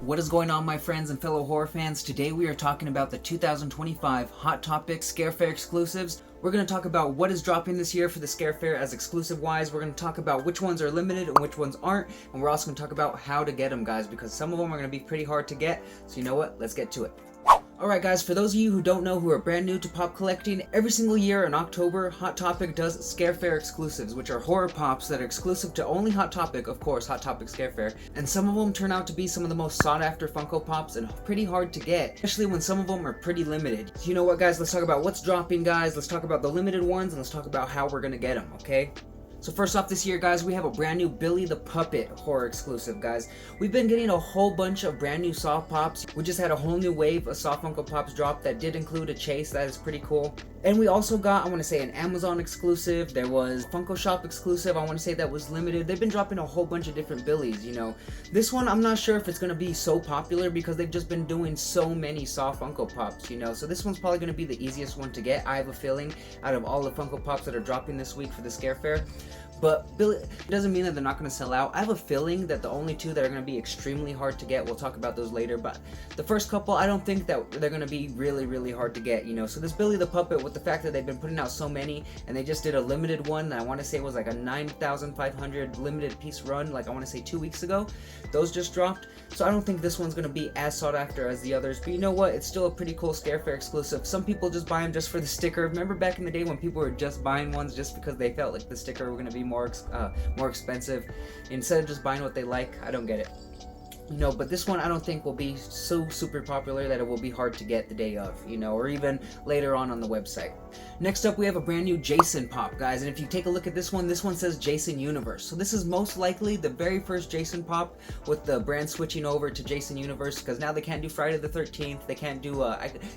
What is going on, my friends and fellow horror fans? Today we are talking about the 2025 Hot Topic Scare Fair exclusives. We're going to talk about what is dropping this year for the Scare Fair as exclusive wise. We're going to talk about which ones are limited and which ones aren't. And we're also going to talk about how to get them, guys, because some of them are going to be pretty hard to get. So you know what? Let's get to it. Alright guys, for those of you who don't know, who are brand new to pop collecting, every single year in October, Hot Topic does Scare Fair exclusives, which are horror pops that are exclusive to only Hot Topic, of course, Hot Topic Scare Fair. And some of them turn out to be some of the most sought after Funko Pops and pretty hard to get, especially when some of them are pretty limited. So you know what, guys, let's talk about what's dropping, guys. Let's talk about the limited ones and let's talk about how we're gonna get them, okay? So first off this year, guys, we have a brand new Billy the Puppet horror exclusive, guys. We've been getting a whole bunch of brand new soft pops. We just had a whole new wave of soft Funko Pops drop that did include a chase. That is pretty cool. And we also got, I want to say, an Amazon exclusive. There was Funko Shop exclusive. I want to say that was limited. They've been dropping a whole bunch of different Billies, you know. This one, I'm not sure if it's going to be so popular because they've just been doing so many soft Funko Pops, you know. So this one's probably going to be the easiest one to get, I have a feeling, out of all the Funko Pops that are dropping this week for the Scare Fair. But Billy, it doesn't mean that they're not going to sell out. I have a feeling that the only two that are going to be extremely hard to get, we'll talk about those later, but the first couple, I don't think that they're going to be really hard to get, you know. So this Billy the Puppet, with the fact that they've been putting out so many, and they just did a limited one that I want to say was like a 9,500 limited piece run, like I want to say 2 weeks ago. Those just dropped, so I don't think this one's going to be as sought after as the others, but you know what, it's still a pretty cool Scare Fair exclusive. Some people just buy them just for the sticker. Remember back in the day when people were just buying ones just because they felt like the sticker were going to be more expensive instead of just buying what they like? I don't get it. You know, but this one I don't think will be so super popular that it will be hard to get the day of, you know, or even later on the website. Next up, we have a brand new Jason Pop, guys, and if you take a look at this one says Jason Universe. So this is most likely the very first Jason Pop with the brand switching over to Jason Universe, because now they can't do Friday the 13th, they can't do,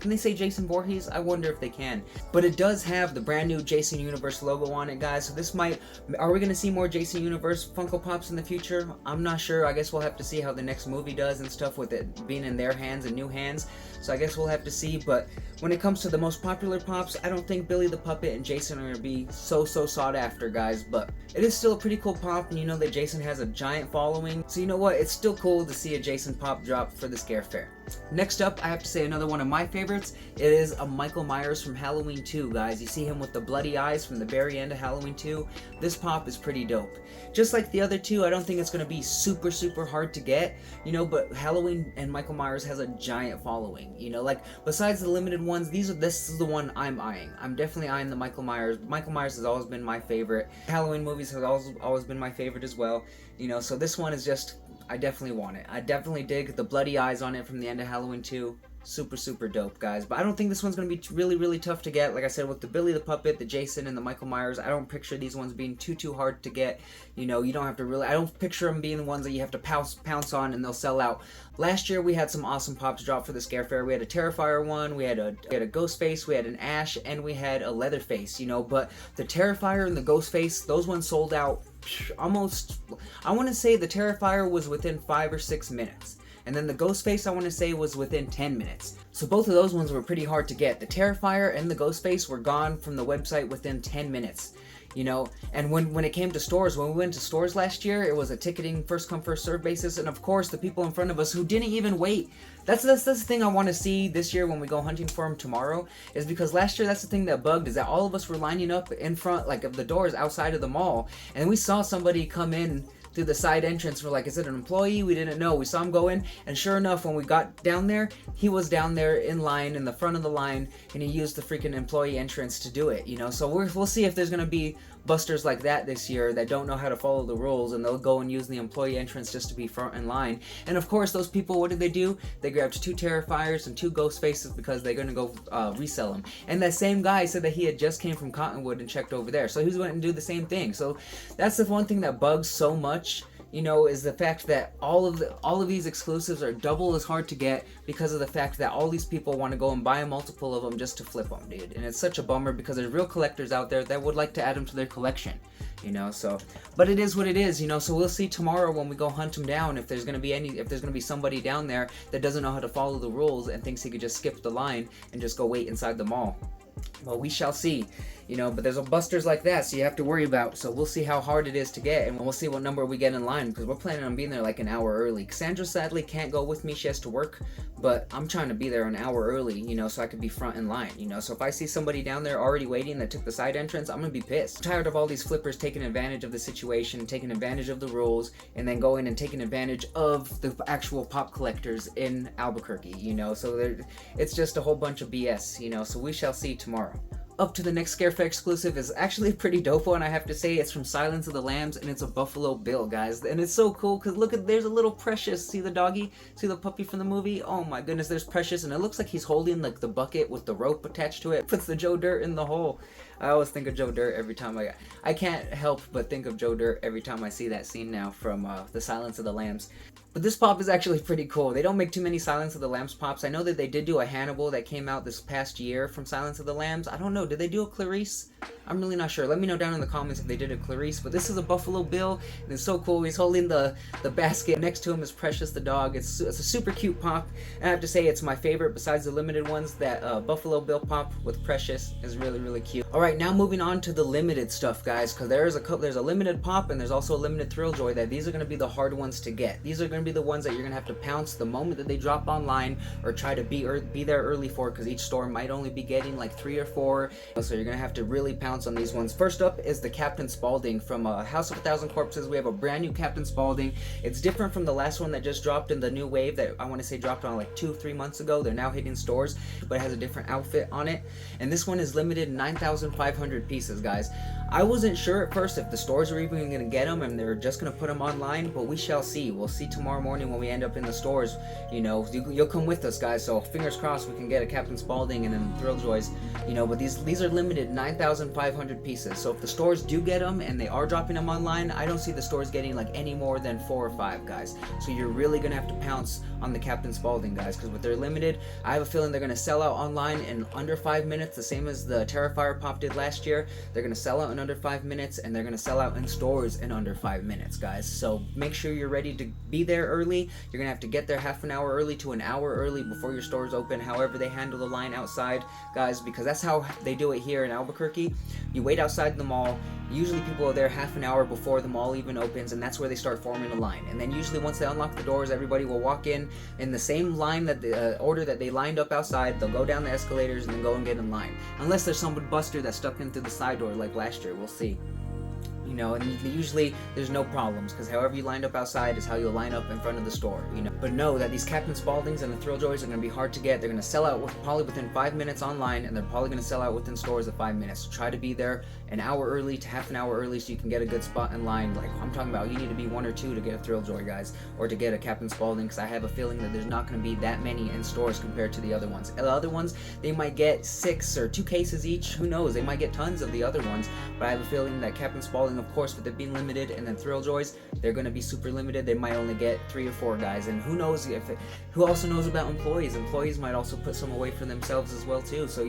can they say Jason Voorhees? I wonder if they can. But it does have the brand new Jason Universe logo on it, guys, so this might, are we going to see more Jason Universe Funko Pops in the future? I'm not sure. I guess we'll have to see how the next movie does and stuff with it being in their hands and new hands, so I guess we'll have to see. But when it comes to the most popular pops, I don't think Billy the Puppet and Jason are going to be so sought after, guys, but it is still a pretty cool pop, and you know that Jason has a giant following, so you know what, it's still cool to see a Jason Pop drop for the Scare Fair. Next up, I have to say another one of my favorites. It is a Michael Myers from Halloween 2, guys. You see him with the bloody eyes from the very end of Halloween 2. This pop is pretty dope. Just like the other two, I don't think it's going to be super hard to get, you know, but Halloween and Michael Myers has a giant following, you know, like besides the limited ones, this is the one I'm eyeing. I'm definitely eyeing the Michael Myers. Michael Myers has always been my favorite. Halloween movies have always been my favorite as well, you know, so this one is just, I definitely want it. I definitely dig the bloody eyes on it from the end of Halloween 2. Super dope, guys. But I don't think this one's going to be really tough to get. Like I said, with the Billy the Puppet, the Jason, and the Michael Myers, I don't picture these ones being too hard to get. You know, you don't have to really, I don't picture them being the ones that you have to pounce on and they'll sell out. Last year we had some awesome pops drop for the Scare Fair. We had a Terrifier one, we had a Ghostface, we had an Ash, and we had a Leatherface, you know, but the Terrifier and the Ghostface, those ones sold out almost, I want to say the Terrifier was within 5 or 6 minutes. And then the Ghostface, I want to say, was within 10 minutes. So both of those ones were pretty hard to get. The Terrifier and the Ghostface were gone from the website within 10 minutes. You know, and when it came to stores, when we went to stores last year, it was a ticketing first come first serve basis, and of course the people in front of us who didn't even wait. That's the thing I want to see this year when we go hunting for them tomorrow, is because last year that's the thing that bugged, is that all of us were lining up in front, like, of the doors outside of the mall, and we saw somebody come in through the side entrance. We're like, is it an employee? We didn't know. We saw him go in, and sure enough, when we got down there, he was down there in line, in the front of the line, and he used the freaking employee entrance to do it, you know. So we'll see if there's gonna be busters like that this year that don't know how to follow the rules, and they'll go and use the employee entrance just to be front in line. And of course, those people, what did they do? They grabbed 2 Terrifiers and 2 Ghostfaces because they're gonna go resell them. And that same guy said that he had just came from Cottonwood and checked over there, so he went and do the same thing. So that's the one thing that bugs so much, you know, is the fact that all of these exclusives are double as hard to get because of the fact that all these people want to go and buy a multiple of them just to flip them, dude. And it's such a bummer because there's real collectors out there that would like to add them to their collection, you know. So, but it is what it is, you know. So we'll see tomorrow when we go hunt them down if there's gonna be somebody down there that doesn't know how to follow the rules and thinks he could just skip the line and just go wait inside the mall. Well, we shall see. you know, but there's a busters like that, so you have to worry about. So we'll see how hard it is to get, and we'll see what number we get in line, because we're planning on being there like an hour early. Cassandra sadly can't go with me, she has to work, but I'm trying to be there an hour early, you know, so I could be front in line, you know. So if I see somebody down there already waiting that took the side entrance, I'm gonna be pissed. I'm tired of all these flippers taking advantage of the situation, taking advantage of the rules, and then going and taking advantage of the actual pop collectors in Albuquerque, you know. So it's just a whole bunch of BS, you know, so we shall see tomorrow. Up to the next Scare Fair exclusive is actually a pretty dope one, I have to say. It's from Silence of the Lambs, and it's a Buffalo Bill, guys. And it's so cool, because look at, there's a little Precious. See the doggy? See the puppy from the movie? Oh my goodness, there's Precious, and it looks like he's holding like the bucket with the rope attached to it. Puts the Joe Dirt in the hole. I always think of Joe Dirt every time I can't help but think of Joe Dirt every time I see that scene now from the Silence of the Lambs. But this pop is actually pretty cool. They don't make too many Silence of the Lambs pops. I know that they did do a Hannibal that came out this past year from Silence of the Lambs. I don't know, did they do a Clarice? I'm really not sure. Let me know down in the comments if they did a Clarice. But this is a Buffalo Bill, and it's so cool. He's holding the basket. Next to him is Precious the dog. It's a super cute pop, and I have to say it's my favorite besides the limited ones. That Buffalo Bill pop with Precious is really, really cute. Alright, now moving on to the limited stuff, guys, because there's a limited pop, and there's also a limited Thrilljoy. That these are going to be the hard ones to get. These are going to be the ones that you're going to have to pounce the moment that they drop online, or try to be there early for, because each store might only be getting like 3 or 4, so you're going to have to really pounce on these ones. First up is the Captain Spaulding from House of a Thousand Corpses. We have a brand new Captain Spaulding. It's different from the last one that just dropped in the new wave that I want to say dropped on like 2-3 months ago. They're now hitting stores, but it has a different outfit on it, and this one is limited 9,500 pieces, guys. I wasn't sure at first if the stores were even going to get them and they're just going to put them online, but we shall see. We'll see tomorrow morning when we end up in the stores. You know, you'll come with us, guys, so fingers crossed we can get a Captain Spaulding and then Thrilljoys, you know. But these are limited 9,500 pieces, so if the stores do get them and they are dropping them online, I don't see the stores getting like any more than 4 or 5, guys. So you're really going to have to pounce on the Captain Spaulding, guys, because with their limited, I have a feeling they're going to sell out online in under 5 minutes, the same as the Terrifier pop did last year. They're going to sell out in under 5 minutes, and they're going to sell out in stores in under 5 minutes, guys. So make sure you're ready to be there early. You're going to have to get there half an hour early to an hour early before your stores open, however they handle the line outside, guys, because that's how they do it here in Albuquerque. You wait outside the mall. Usually people are there half an hour before the mall even opens, and that's where they start forming a line. And then usually once they unlock the doors, everybody will walk in the same line that the order that they lined up outside. They'll go down the escalators and then go and get in line. Unless there's some buster that stuck in through the side door like last year, we'll see. You know, and usually there's no problems, because however you lined up outside is how you'll line up in front of the store, you know. But know that these Captain Spauldings and the Thrilljoys are going to be hard to get. They're going to sell out probably within 5 minutes online, and they're probably going to sell out within stores of 5 minutes. So try to be there an hour early to half an hour early so you can get a good spot in line. Like I'm talking about, you need to be 1 or 2 to get a Thrilljoy, guys, or to get a Captain Spaulding, because I have a feeling that there's not going to be that many in stores compared to the other ones. The other ones, they might get 6 or 2 cases each. Who knows? They might get tons of the other ones, but I have a feeling that Captain Spaulding, of course, with it being limited, and then Thrilljoys, they're going to be super limited. They might only get 3 or 4, guys. And who knows who also knows about employees? Employees might also put some away for themselves as well too. So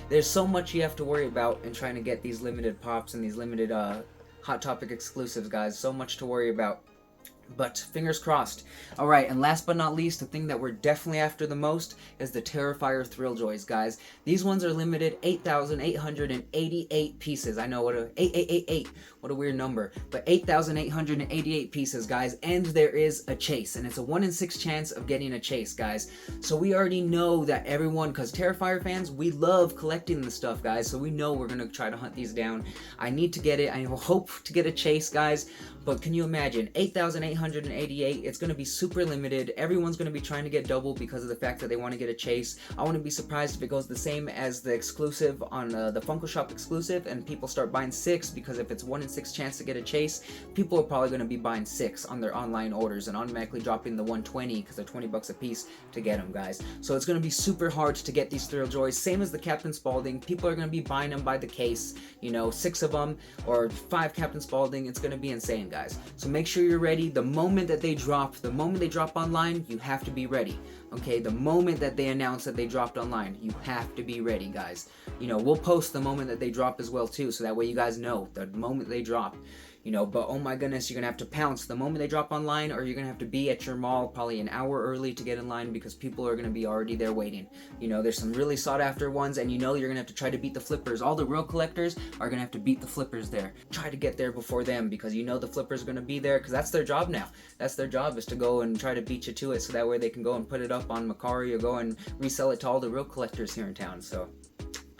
there's so much you have to worry about in trying to get these limited pops and these limited Hot Topic exclusives, guys. So much to worry about. But fingers crossed. Alright, and last but not least, the thing that we're definitely after the most is the Terrifier Thrilljoys, guys. These ones are limited 8,888 pieces. I know, what a weird number. But 8,888 pieces, guys, and there is a chase. And it's a 1 in 6 chance of getting a chase, guys. So we already know that everyone, because Terrifier fans, we love collecting this stuff, guys. So we know we're going to try to hunt these down. I need to get it. I hope to get a chase, guys. But can you imagine? 8,888. It's going to be super limited. Everyone's going to be trying to get double because of the fact that they want to get a chase. I wouldn't be surprised if it goes the same as the exclusive on the Funko Shop exclusive, and people start buying 6, because if it's 1 in 6 chance to get a chase, people are probably going to be buying 6 on their online orders and automatically dropping the 120 because they're 20 bucks a piece to get them, guys. So it's going to be super hard to get these Thrilljoys. Same as the Captain Spaulding. People are going to be buying them by the case. You know, 6 of them or 5 Captain Spaulding. It's going to be insane, guys. So make sure you're ready. The moment that they drop online, you have to be ready. Okay, the moment that they announce that they dropped online, you have to be ready, guys. You know, we'll post the moment that they drop as well too, so that way you guys know the moment they drop. you know, but oh my goodness, you're gonna have to pounce the moment they drop online, or you're gonna have to be at your mall probably an hour early to get in line because people are gonna be already there waiting. You know, there's some really sought after ones, and you know you're gonna have to try to beat the flippers. All the real collectors are gonna have to beat the flippers there. Try to get there before them because you know the flippers are gonna be there because that's their job now. That's their job, is to go and try to beat you to it, so that way they can go and put it up on Macari or go and resell it to all the real collectors here in town. So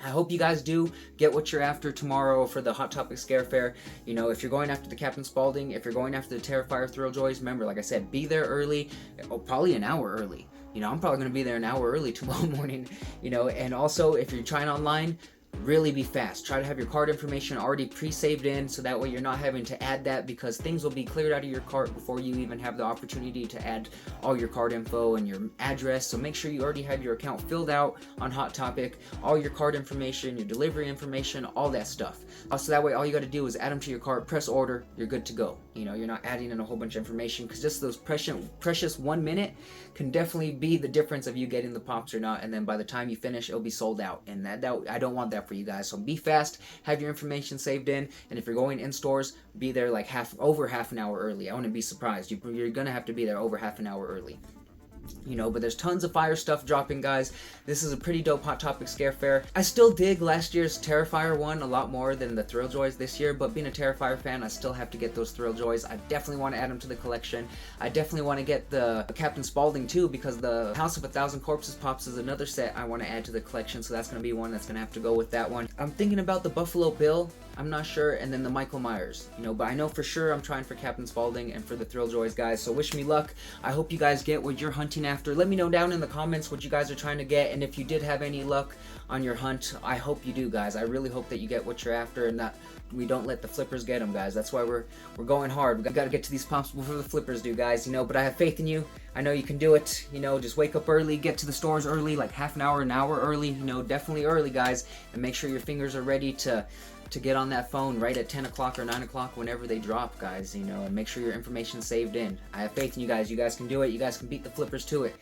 I hope you guys do get what you're after tomorrow for the Hot Topic Scare Fair. You know, if you're going after the Captain Spaulding, if you're going after the Terrifier Thrilljoys, remember, like I said, be there early, probably an hour early. You know, I'm probably going to be there an hour early tomorrow morning, you know, and also if you're trying online, really be fast. Try to have your card information already pre-saved in, so that way you're not having to add that, because things will be cleared out of your cart before you even have the opportunity to add all your card info and your address. So make sure you already have your account filled out on Hot Topic, all your card information, your delivery information, all that stuff. So that way all you got to do is add them to your cart, press order, you're good to go. You know, you're not adding in a whole bunch of information, because just those precious 1 minute can definitely be the difference of you getting the pops or not, and then by the time you finish, it'll be sold out, and that I don't want that for you guys. So be fast, have your information saved in, and if you're going in stores, be there like over half an hour early. I wouldn't be surprised. You're gonna have to be there over half an hour early. You know, but there's tons of fire stuff dropping, guys. This is a pretty dope Hot Topic Scare Fair. I still dig last year's Terrifier one a lot more than the Thrilljoys this year, but being a Terrifier fan, I still have to get those Thrilljoys. I definitely want to add them to the collection. I definitely want to get the Captain Spaulding too, because the House of 1,000 Corpses Pops is another set I want to add to the collection, so that's going to be one that's going to have to go with that one. I'm thinking about the Buffalo Bill, I'm not sure, and then the Michael Myers, you know, but I know for sure I'm trying for Captain Spaulding and for the Thrilljoys, guys, so wish me luck. I hope you guys get what you're hunting after. Let me know down in the comments what you guys are trying to get, and if you did have any luck on your hunt, I hope you do, guys. I really hope that you get what you're after and that we don't let the flippers get them, guys. That's why we're going hard. We got to get to these pops before the flippers do, guys, you know, but I have faith in you. I know you can do it. You know, just wake up early, get to the stores early, like half an hour, an hour early, you know, definitely early, guys, and make sure your fingers are ready to get on that phone right at 10 o'clock or 9 o'clock whenever they drop, guys, you know, and make sure your information's saved in. I have faith in you guys. You guys can do it. You guys can beat the flippers to it.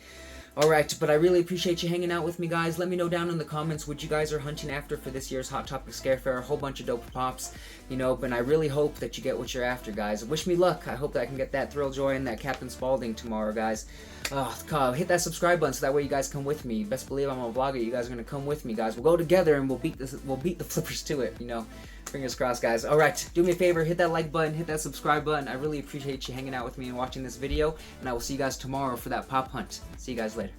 Alright, but I really appreciate you hanging out with me, guys. Let me know down in the comments what you guys are hunting after for this year's Hot Topic Scare Fair. A whole bunch of dope pops, you know, but I really hope that you get what you're after, guys. Wish me luck. I hope that I can get that Thrilljoy and that Captain Spaulding tomorrow, guys. Hit that subscribe button so that way you guys come with me. Best believe I'm a vlogger. You guys are going to come with me, guys. We'll go together and we'll beat the flippers to it, you know. Fingers crossed, guys. Alright, do me a favor, hit that like button, hit that subscribe button. I really appreciate you hanging out with me and watching this video, and I will see you guys tomorrow for that pop hunt. See you guys later.